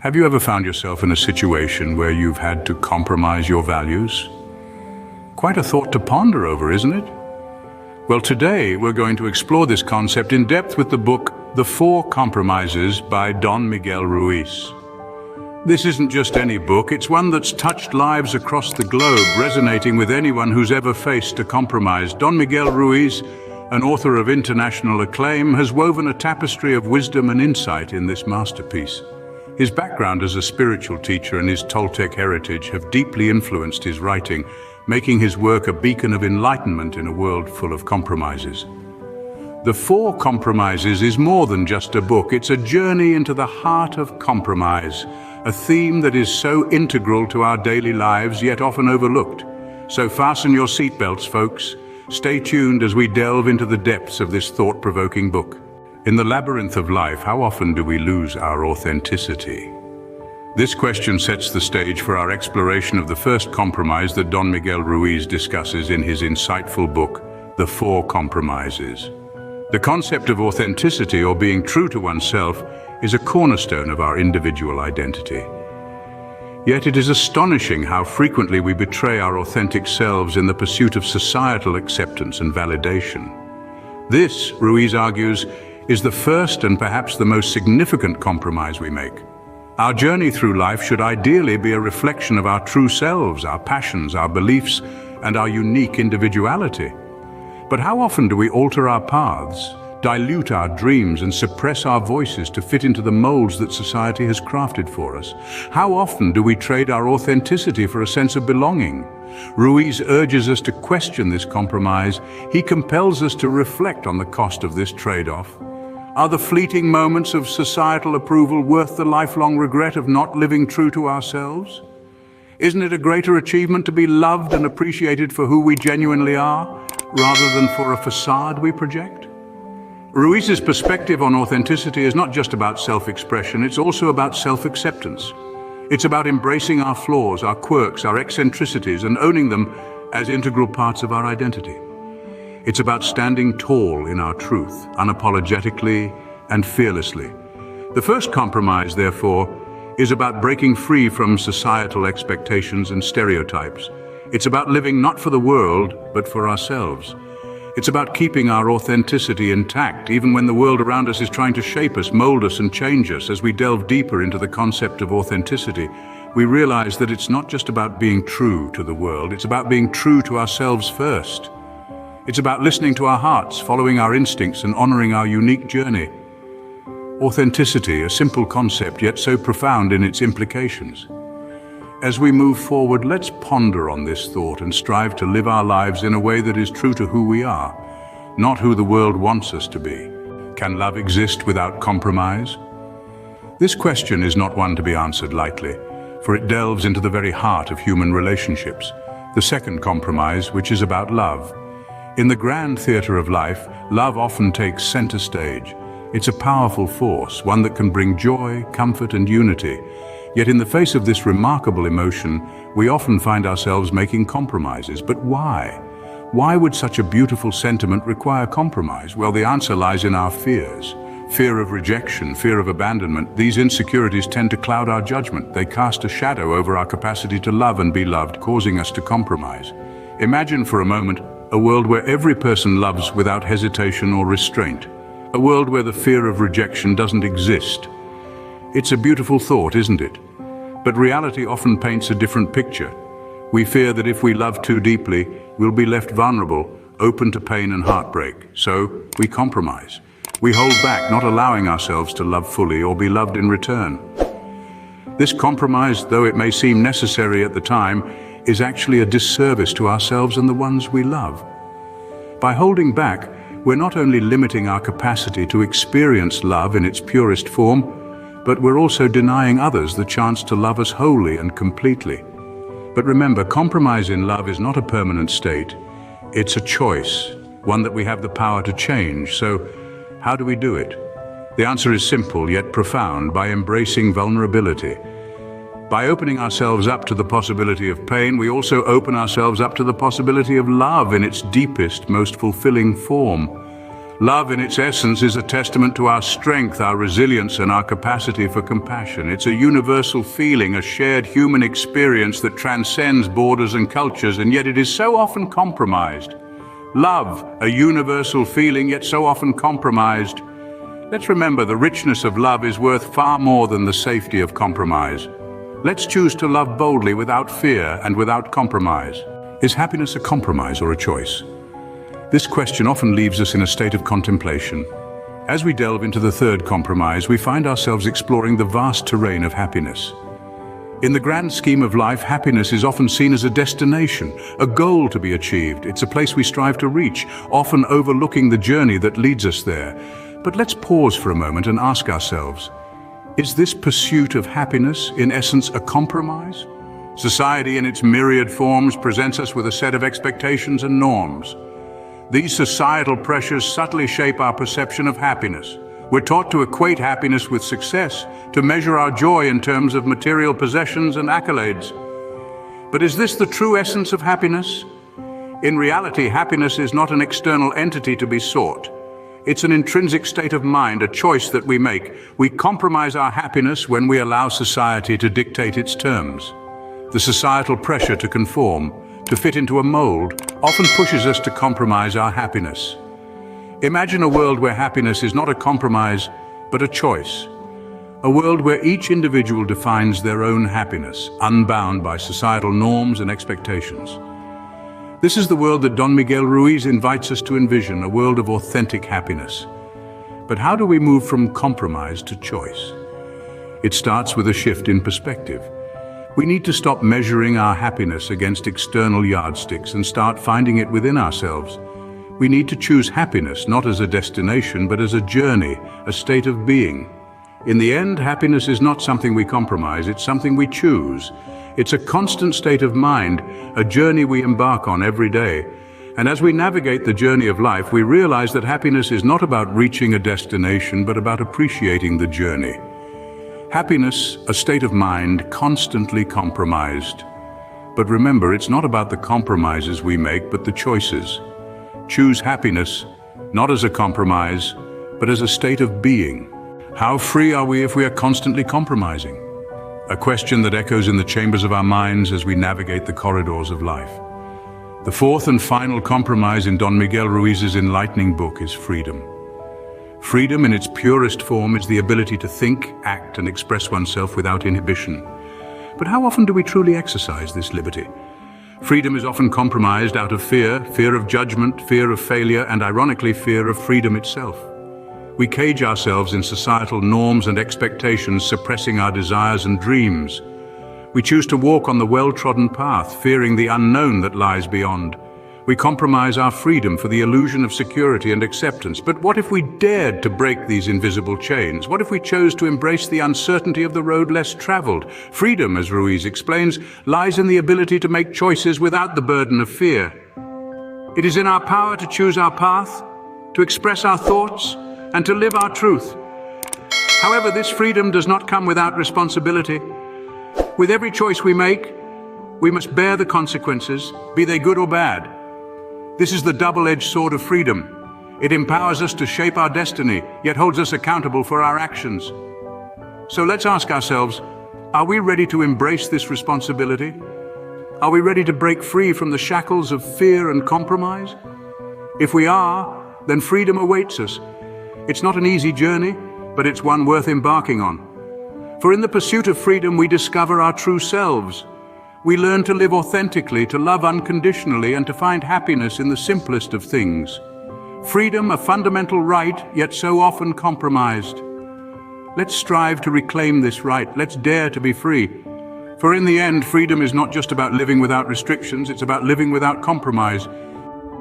Have you ever found yourself in a situation where you've had to compromise your values? Quite a thought to ponder over, isn't it? Well, today we're going to explore this concept in depth with the book The 4 Compromises by Don Miguel Ruiz. This isn't just any book, it's one that's touched lives across the globe, resonating with anyone who's ever faced a compromise. Don Miguel Ruiz, an author of international acclaim, has woven a tapestry of wisdom and insight in this masterpiece. His background as a spiritual teacher and his Toltec heritage have deeply influenced his writing, making his work a beacon of enlightenment in a world full of compromises. The 4 Compromises is more than just a book, it's a journey into the heart of compromise, a theme that is so integral to our daily lives, yet often overlooked. So fasten your seatbelts, folks. Stay tuned as we delve into the depths of this thought-provoking book. In the labyrinth of life, how often do we lose our authenticity? This question sets the stage for our exploration of the first compromise that Don Miguel Ruiz discusses in his insightful book, The 4 Compromises. The concept of authenticity, or being true to oneself, is a cornerstone of our individual identity. Yet it is astonishing how frequently we betray our authentic selves in the pursuit of societal acceptance and validation. This, Ruiz argues, is the first and perhaps the most significant compromise we make. Our journey through life should ideally be a reflection of our true selves, our passions, our beliefs, and our unique individuality. But how often do we alter our paths, dilute our dreams, and suppress our voices to fit into the molds that society has crafted for us? How often do we trade our authenticity for a sense of belonging? Ruiz urges us to question this compromise. He compels us to reflect on the cost of this trade-off. Are the fleeting moments of societal approval worth the lifelong regret of not living true to ourselves? Isn't it a greater achievement to be loved and appreciated for who we genuinely are, rather than for a facade we project? Ruiz's perspective on authenticity is not just about self-expression, it's also about self-acceptance. It's about embracing our flaws, our quirks, our eccentricities, and owning them as integral parts of our identity. It's about standing tall in our truth, unapologetically and fearlessly. The first compromise, therefore, is about breaking free from societal expectations and stereotypes. It's about living not for the world, but for ourselves. It's about keeping our authenticity intact, even when the world around us is trying to shape us, mold us, and change us. As we delve deeper into the concept of authenticity, we realize that it's not just about being true to the world, it's about being true to ourselves first. It's about listening to our hearts, following our instincts, and honoring our unique journey. Authenticity, a simple concept, yet so profound in its implications. As we move forward, let's ponder on this thought and strive to live our lives in a way that is true to who we are, not who the world wants us to be. Can love exist without compromise? This question is not one to be answered lightly, for it delves into the very heart of human relationships. The second compromise, which is about love. In the grand theater of life, love often takes center stage. It's a powerful force, one that can bring joy, comfort, and unity. Yet in the face of this remarkable emotion, we often find ourselves making compromises. But why? Why would such a beautiful sentiment require compromise? Well, the answer lies in our fears. Fear of rejection, fear of abandonment. These insecurities tend to cloud our judgment. They cast a shadow over our capacity to love and be loved, causing us to compromise. Imagine for a moment a world where every person loves without hesitation or restraint. A world where the fear of rejection doesn't exist. It's a beautiful thought, isn't it? But reality often paints a different picture. We fear that if we love too deeply, we'll be left vulnerable, open to pain and heartbreak. So we compromise. We hold back, not allowing ourselves to love fully or be loved in return. This compromise, though it may seem necessary at the time, is actually a disservice to ourselves and the ones we love. By holding back, we're not only limiting our capacity to experience love in its purest form, but we're also denying others the chance to love us wholly and completely. But remember, compromise in love is not a permanent state. It's a choice, one that we have the power to change. So, how do we do it? The answer is simple yet profound: by embracing vulnerability. By opening ourselves up to the possibility of pain, we also open ourselves up to the possibility of love in its deepest, most fulfilling form. Love in its essence is a testament to our strength, our resilience, and our capacity for compassion. It's a universal feeling, a shared human experience that transcends borders and cultures, and yet it is so often compromised. Love, a universal feeling, yet so often compromised. Let's remember the richness of love is worth far more than the safety of compromise. Let's choose to love boldly without fear and without compromise. Is happiness a compromise or a choice? This question often leaves us in a state of contemplation. As we delve into the third compromise, we find ourselves exploring the vast terrain of happiness. In the grand scheme of life, happiness is often seen as a destination, a goal to be achieved. It's a place we strive to reach, often overlooking the journey that leads us there. But let's pause for a moment and ask ourselves, is this pursuit of happiness, in essence, a compromise? Society in its myriad forms presents us with a set of expectations and norms. These societal pressures subtly shape our perception of happiness. We're taught to equate happiness with success, to measure our joy in terms of material possessions and accolades. But is this the true essence of happiness? In reality, happiness is not an external entity to be sought. It's an intrinsic state of mind, a choice that we make. We compromise our happiness when we allow society to dictate its terms. The societal pressure to conform, to fit into a mold, often pushes us to compromise our happiness. Imagine a world where happiness is not a compromise, but a choice. A world where each individual defines their own happiness, unbound by societal norms and expectations. This is the world that Don Miguel Ruiz invites us to envision, a world of authentic happiness. But how do we move from compromise to choice? It starts with a shift in perspective. We need to stop measuring our happiness against external yardsticks and start finding it within ourselves. We need to choose happiness not as a destination, but as a journey, a state of being. In the end, happiness is not something we compromise, it's something we choose. It's a constant state of mind, a journey we embark on every day. And as we navigate the journey of life, we realize that happiness is not about reaching a destination, but about appreciating the journey. Happiness, a state of mind constantly compromised. But remember, it's not about the compromises we make, but the choices. Choose happiness, not as a compromise, but as a state of being. How free are we if we are constantly compromising? A question that echoes in the chambers of our minds as we navigate the corridors of life. The fourth and final compromise in Don Miguel Ruiz's enlightening book is freedom. Freedom in its purest form is the ability to think, act, and express oneself without inhibition. But how often do we truly exercise this liberty? Freedom is often compromised out of fear, fear of judgment, fear of failure, and ironically, fear of freedom itself. We cage ourselves in societal norms and expectations, suppressing our desires and dreams. We choose to walk on the well-trodden path, fearing the unknown that lies beyond. We compromise our freedom for the illusion of security and acceptance. But what if we dared to break these invisible chains? What if we chose to embrace the uncertainty of the road less traveled? Freedom, as Ruiz explains, lies in the ability to make choices without the burden of fear. It is in our power to choose our path, to express our thoughts, and to live our truth. However, this freedom does not come without responsibility. With every choice we make, we must bear the consequences, be they good or bad. This is the double-edged sword of freedom. It empowers us to shape our destiny, yet holds us accountable for our actions. So let's ask ourselves, are we ready to embrace this responsibility? Are we ready to break free from the shackles of fear and compromise? If we are, then freedom awaits us. It's not an easy journey, but it's one worth embarking on. For in the pursuit of freedom, we discover our true selves. We learn to live authentically, to love unconditionally, and to find happiness in the simplest of things. Freedom, a fundamental right, yet so often compromised. Let's strive to reclaim this right. Let's dare to be free. For in the end, freedom is not just about living without restrictions, it's about living without compromise.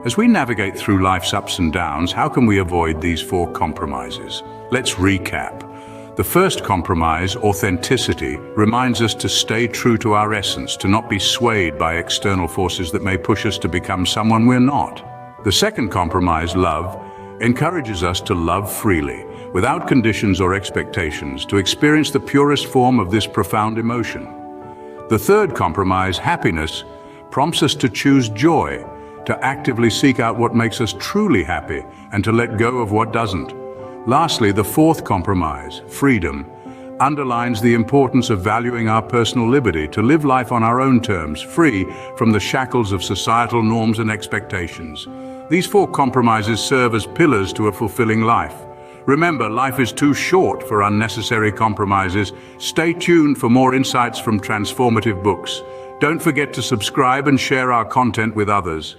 As we navigate through life's ups and downs, how can we avoid these four compromises? Let's recap. The first compromise, authenticity, reminds us to stay true to our essence, to not be swayed by external forces that may push us to become someone we're not. The second compromise, love, encourages us to love freely, without conditions or expectations, to experience the purest form of this profound emotion. The third compromise, happiness, prompts us to choose joy, to actively seek out what makes us truly happy and to let go of what doesn't. Lastly, the fourth compromise, freedom, underlines the importance of valuing our personal liberty to live life on our own terms, free from the shackles of societal norms and expectations. These four compromises serve as pillars to a fulfilling life. Remember, life is too short for unnecessary compromises. Stay tuned for more insights from transformative books. Don't forget to subscribe and share our content with others.